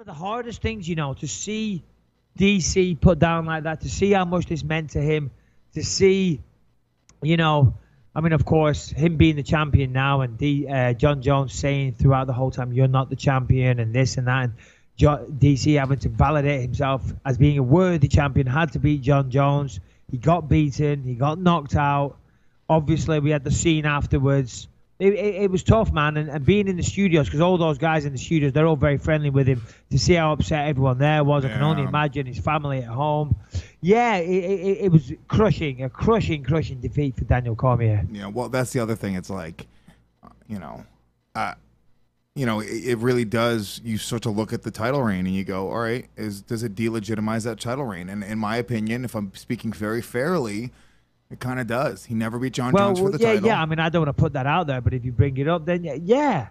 of the hardest things, to see DC put down like that, to see how much this meant to him, to see, of course, him being the champion now and Jon Jones saying throughout the whole time, you're not the champion and this and that. And DC having to validate himself as being a worthy champion, had to beat Jon Jones. He got beaten. He got knocked out. Obviously, we had the scene afterwards. It was tough, man. And being in the studios, because all those guys in the studios, they're all very friendly with him, to see how upset everyone there was. I can only imagine his family at home. Yeah, it was a crushing defeat for Daniel Cormier. Yeah, well, that's the other thing. It's like, it really does. You start to look at the title reign and you go, all right, does it delegitimize that title reign? And in my opinion, if I'm speaking very fairly, it kind of does. He never beat Jon Jones for the title. Yeah. I mean, I don't want to put that out there, but if you bring it up, then yeah,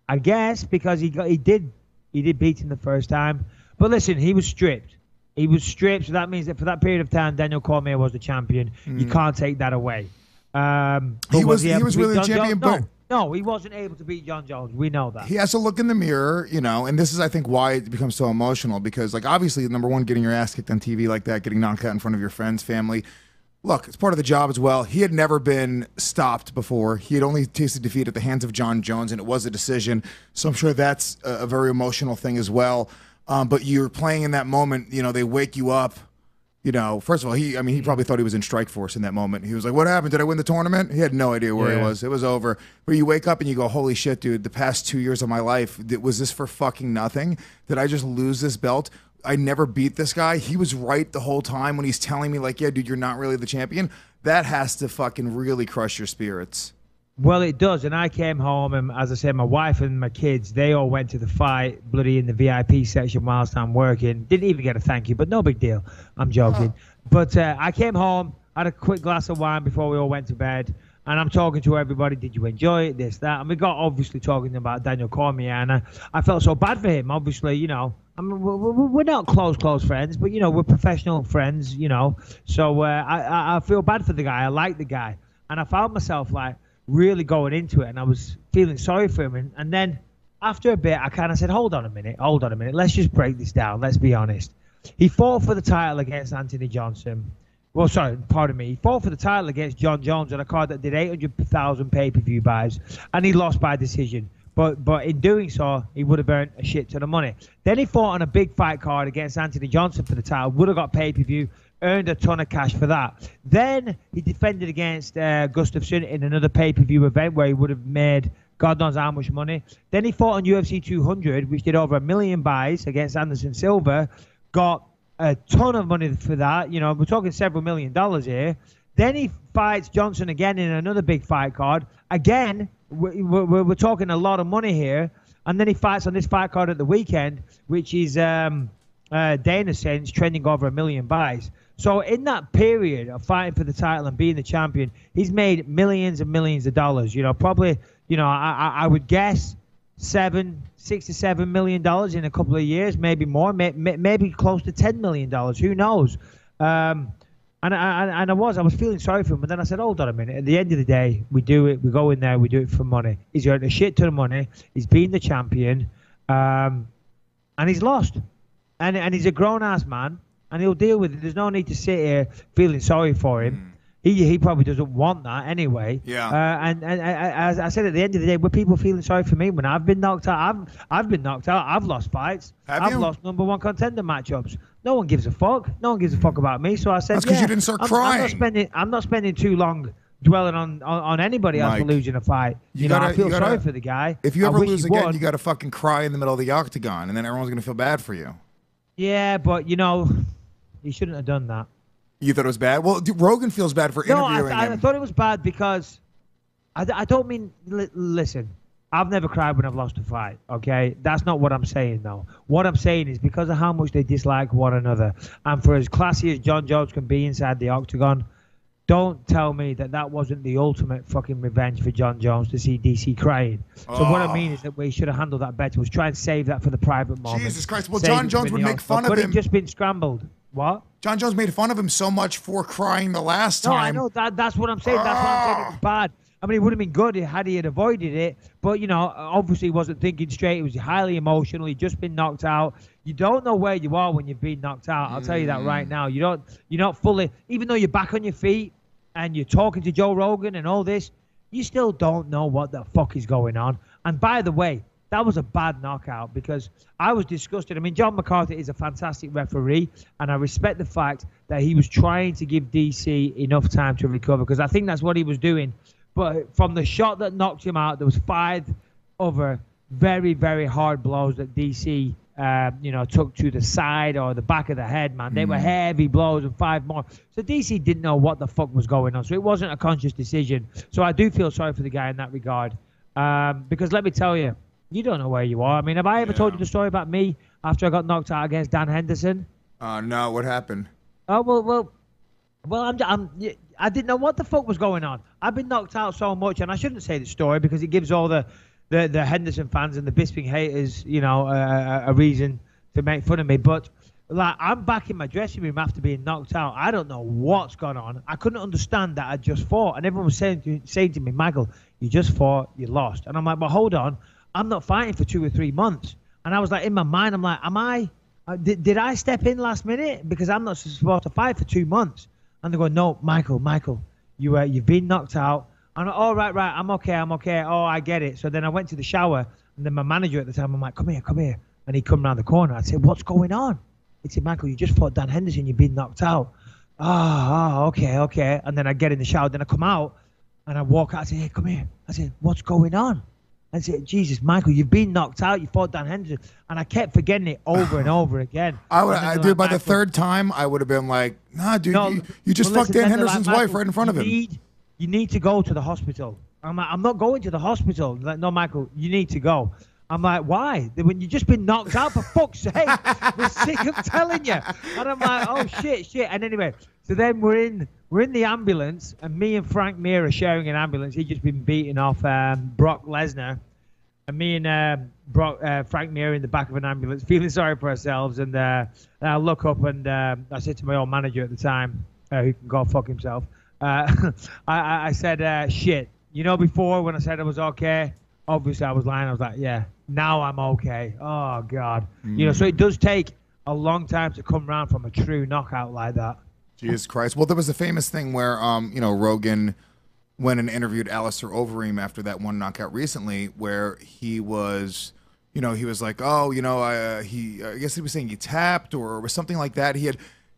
I guess, because he did beat him the first time. But listen, he was stripped. So that means that for that period of time, Daniel Cormier was the champion. You can't take that away. He was really the champion, but no, he wasn't able to beat Jon Jones. We know that. He has to look in the mirror, and this is, I think, why it becomes so emotional, because, like, obviously, number one, getting your ass kicked on TV like that, getting knocked out in front of your friends, family. Look, it's part of the job as well. He had never been stopped before. He had only tasted defeat at the hands of Jon Jones, and it was a decision. So I'm sure that's a very emotional thing as well. But you're playing in that moment. They wake you up. First of all, he probably thought he was in Strike Force in that moment. He was like, what happened? Did I win the tournament? He had no idea where he was. It was over. But you wake up and you go, holy shit, dude, the past 2 years of my life, was this for fucking nothing? Did I just lose this belt? I never beat this guy. He was right the whole time when he's telling me, like, yeah, dude, you're not really the champion. That has to fucking really crush your spirits. Well, it does. And I came home, and as I said, my wife and my kids, they all went to the fight, bloody in the VIP section whilst I'm working. Didn't even get a thank you, but no big deal. I'm joking. But I came home, had a quick glass of wine before we all went to bed, and I'm talking to everybody. Did you enjoy it? This, that. And we got obviously talking about Daniel Cormier, and I felt so bad for him. Obviously, we're not close friends, but, we're professional friends, So I feel bad for the guy. I like the guy. And I found myself, like, really going into it, and I was feeling sorry for him. And then after a bit, I kind of said, hold on a minute. Let's just break this down. Let's be honest. He fought for the title against Anthony Johnson. Well, sorry, pardon me. He fought for the title against Jon Jones on a card that did 800,000 pay-per-view buys, and he lost by decision. But in doing so, he would have earned a shit ton of money. Then he fought on a big fight card against Anthony Johnson for the title, would have got pay-per-view, earned a ton of cash for that. Then he defended against Gustafsson in another pay-per-view event where he would have made God knows how much money. Then he fought on UFC 200, which did over 1 million buys against Anderson Silva, got a ton of money for that. We're talking several $1 million here. Then he fights Johnson again in another big fight card. Again, we're talking a lot of money here. And then he fights on this fight card at the weekend, which is Dana Sense, trending over 1 million buys. So in that period of fighting for the title and being the champion, he's made millions and millions of dollars. Probably, I would guess $6 to $7 million in a couple of years, maybe more, maybe close to $10 million. Who knows? And I was feeling sorry for him, but then I said, hold on a minute. At the end of the day, we do it. We go in there. We do it for money. He's earned a shit ton of money. He's been the champion, and he's lost. And he's a grown-ass man, and he'll deal with it. There's no need to sit here feeling sorry for him. He probably doesn't want that anyway. Yeah. And as I said, at the end of the day, were people feeling sorry for me when I've been knocked out? I've been knocked out. I've lost fights. I've lost #1 contender matchups. No one gives a fuck. No one gives a fuck about me. So I said, that's because you didn't start crying. I'm not spending too long dwelling on anybody else for losing a fight. I feel sorry for the guy. If you ever lose again, you got to fucking cry in the middle of the octagon, and then everyone's going to feel bad for you. Yeah, but, he shouldn't have done that. You thought it was bad? Well, Rogan feels bad for interviewing him. I thought it was bad because I don't mean, listen, I've never cried when I've lost a fight, okay? That's not what I'm saying, though. What I'm saying is because of how much they dislike one another, and for as classy as Jon Jones can be inside the octagon, don't tell me that wasn't the ultimate fucking revenge for Jon Jones to see DC crying. So what I mean is that we should have handled that better. Was try and save that for the private moment. Jesus Christ. Well, Jon Jones would make fun of him. Could have just been scrambled. What? Jon Jones made fun of him so much for crying the last time. No, I know. That's what I'm saying. That's what I'm saying. It was bad. I mean, it would have been good had he had avoided it. But, you know, obviously he wasn't thinking straight. He was highly emotional. He'd just been knocked out. You don't know where you are when you've been knocked out. I'll tell you that right now. You're not fully, even though you're back on your feet and you're talking to Joe Rogan and all this, you still don't know what the fuck is going on. And by the way, that was a bad knockout because I was disgusted. I mean, John McCarthy is a fantastic referee, and I respect the fact that he was trying to give DC enough time to recover because I think that's what he was doing. But from the shot that knocked him out, there was 5 other very, very hard blows that DC, took to the side or the back of the head, man. They were heavy blows and 5 more. So DC didn't know what the fuck was going on. So it wasn't a conscious decision. So I do feel sorry for the guy in that regard because let me tell you, you don't know where you are. I mean, have I ever told you the story about me after I got knocked out against Dan Henderson? No, what happened? Oh, well, I didn't know what the fuck was going on. I've been knocked out so much, and I shouldn't say the story because it gives all the Henderson fans and the Bisping haters, a reason to make fun of me. But like, I'm back in my dressing room after being knocked out. I don't know what's gone on. I couldn't understand that I just fought, and everyone was saying to me, Michael, you just fought, you lost, and I'm like, but hold on. I'm not fighting for 2 or 3 months. And I was like, in my mind, I'm like, did I step in last minute? Because I'm not supposed to fight for 2 months. And they go, no, Michael, you've been knocked out. I'm like, oh, right, I'm okay. Oh, I get it. So then I went to the shower, and then my manager at the time, I'm like, come here. And he come around the corner. I said, what's going on? He said, Michael, you just fought Dan Henderson. You've been knocked out. Oh, okay. And then I get in the shower. Then I come out, and I walk out. I say, hey, come here. I said, what's going on? I said, Jesus, Michael, you've been knocked out. You fought Dan Henderson. And I kept forgetting it over and over again. By the third time, I would have been like, nah, dude, no, you just fucked Dan Henderson's wife right in front of him. You need to go to the hospital. I'm like, I'm not going to the hospital. Like, no, Michael, you need to go. I'm like, why? When you've just been knocked out, for fuck's sake. We're sick of telling you. And I'm like, oh, shit. And anyway, so then we're in the ambulance, and me and Frank Mir are sharing an ambulance. He'd just been beating off Brock Lesnar. And me and Frank Mir in the back of an ambulance, feeling sorry for ourselves. And I look up, and I said to my old manager at the time, who can go fuck himself, I said, shit. You know, before when I said I was okay, obviously I was lying. I was like, yeah, now I'm okay. Oh, God. So it does take a long time to come around from a true knockout like that. Jesus Christ. Well, there was a famous thing where, Rogan went and interviewed Alistair Overeem after that one knockout recently where he was, he was like, oh, I guess he was saying he tapped or was something like that.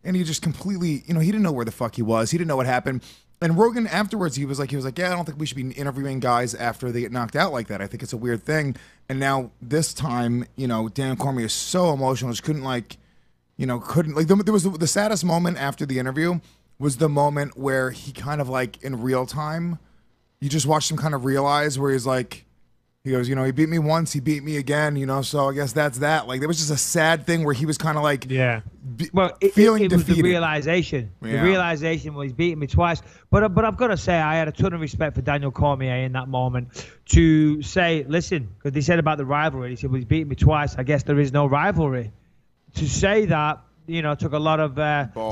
And he just completely, he didn't know where the fuck he was. He didn't know what happened. And Rogan afterwards, he was like, yeah, I don't think we should be interviewing guys after they get knocked out like that. I think it's a weird thing. And now this time, Daniel Cormier is so emotional, just couldn't there was the saddest moment after the interview was the moment where he kind of like in real time, you just watched him kind of realize where he's like, he goes, he beat me once, he beat me again, so I guess that's that. Like, there was just a sad thing where he was kind of like, feeling it defeated. Was the realization. Yeah. The realization was he's beating me twice. But I've got to say, I had a ton of respect for Daniel Cormier in that moment to say, listen, because they said about the rivalry. He said, well, he's beaten me twice. I guess there is no rivalry. To say that, took a lot of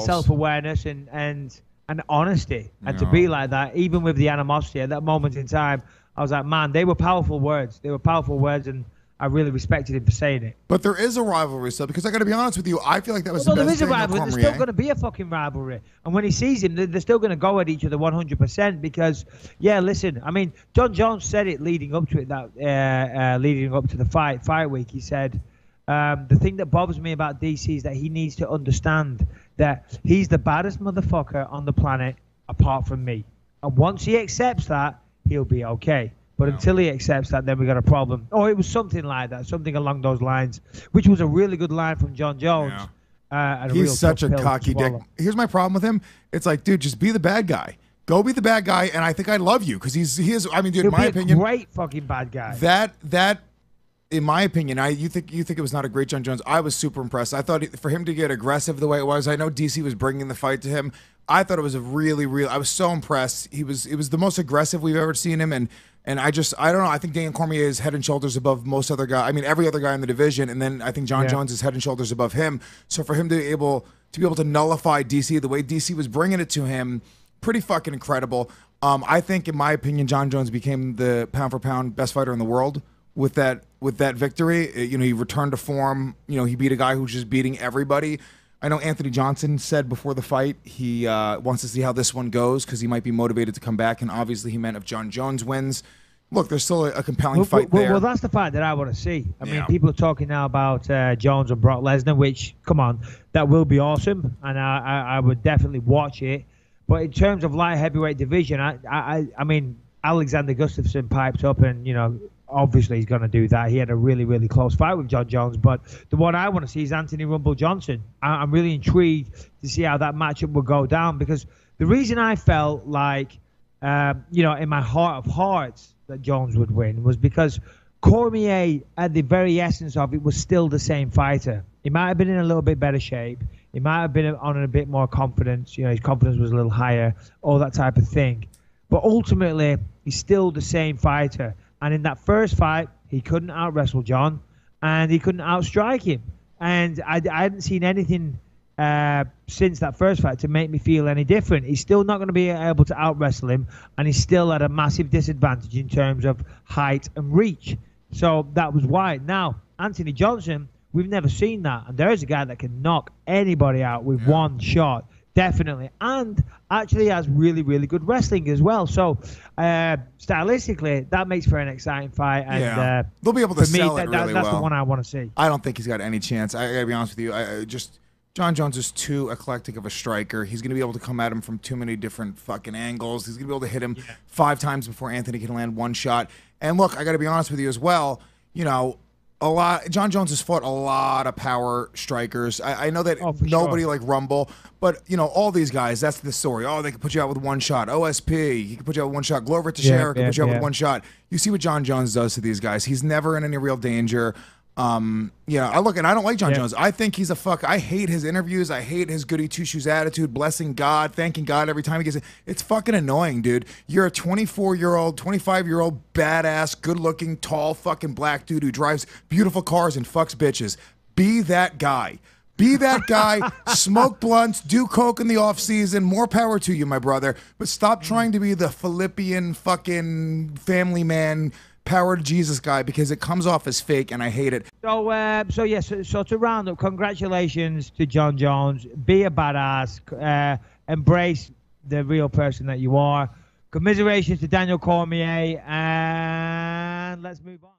self-awareness and honesty. And to be like that, even with the animosity at that moment in time, I was like, man, they were powerful words. And I really respected him for saying it. But there is a rivalry still, because I got to be honest with you, I feel like that was the best there is a thing rivalry. There's still going to be a fucking rivalry. And when he sees him, they're still going to go at each other 100% because, listen, I mean, Jon Jones said it leading up to it, leading up to the fight week. He said, the thing that bothers me about DC is that he needs to understand that he's the baddest motherfucker on the planet apart from me. And once he accepts that, he'll be okay. But until he accepts that, then we got a problem. Or it was something like that, something along those lines, which was a really good line from Jon Jones. Yeah. He's such a cocky dick. Here's my problem with him. It's like, dude, just be the bad guy. Go be the bad guy, and I think I love you because he is. I mean, dude, in my opinion, great fucking bad guy. That. In my opinion, you think it was not a great Jon Jones. I was super impressed. I thought for him to get aggressive the way it was, I know DC was bringing the fight to him. I thought it was a really, I was so impressed. It was the most aggressive we've ever seen him, and I don't know. I think Daniel Cormier is head and shoulders above most other guys. I mean, every other guy in the division, and then I think Jon Jones is head and shoulders above him. So for him to be able to nullify DC the way DC was bringing it to him pretty fucking incredible. I think, in my opinion, Jon Jones became the pound for pound best fighter in the world with that victory. You know, he returned to form. You know, he beat a guy who's just beating everybody. I know Anthony Johnson said before the fight he wants to see how this one goes because he might be motivated to come back, and obviously he meant if Jon Jones wins. Look, there's still a compelling fight there. Well, that's the fight that I want to see. I mean, people are talking now about Jones and Brock Lesnar, which, come on, that will be awesome, and I would definitely watch it. But in terms of light heavyweight division, I mean, Alexander Gustafsson piped up, and, you know, obviously he's going to do that. He had a really, really close fight with Jon Jones. But the one I want to see is Anthony Rumble Johnson. I'm really intrigued to see how that matchup will go down, because the reason I felt like, you know, in my heart of hearts that Jones would win was because Cormier, at the very essence of it, was still the same fighter. He might have been in a little bit better shape. He might have been on a bit more confidence. You know, his confidence was a little higher, all that type of thing. But ultimately, he's still the same fighter. And in that first fight, he couldn't out-wrestle Jon, and he couldn't outstrike him. And I hadn't seen anything since that first fight to make me feel any different. He's still not going to be able to out-wrestle him, and he's still at a massive disadvantage in terms of height and reach. So that was why. Now, Anthony Johnson, we've never seen that. And there is a guy that can knock anybody out with one shot, definitely. And actually has really, really good wrestling as well. So stylistically, that makes for an exciting fight. And they'll be able to sell it really well. That's the one I want to see. I don't think he's got any chance. I got to be honest with you. Jon Jones is too eclectic of a striker. He's going to be able to come at him from too many different fucking angles. He's going to be able to hit him 5 times before Anthony can land one shot. And look, I got to be honest with you as well. You know, Jon Jones has fought a lot of power strikers. I know that nobody like Rumble, but you know, all these guys, that's the story. Oh, they can put you out with one shot. OSP, he can put you out with one shot. Glover Teixeira can put you out with one shot. You see what Jon Jones does to these guys. He's never in any real danger. Yeah, I don't like Jon Jones. I think he's I hate his interviews. I hate his goody two shoes attitude, blessing God, thanking God every time he gets it. It's fucking annoying, dude. You're a 25-year-old badass, good-looking, tall fucking black dude who drives beautiful cars and fucks bitches. Be that guy. Be that guy. Smoke blunts, do coke in the off season. More power to you, my brother. But stop trying to be the Philippian fucking family man, power to Jesus guy, because it comes off as fake and I hate it. So to round up, congratulations to Jon Jones. Be a badass. Embrace the real person that you are. Commiserations to Daniel Cormier, and let's move on.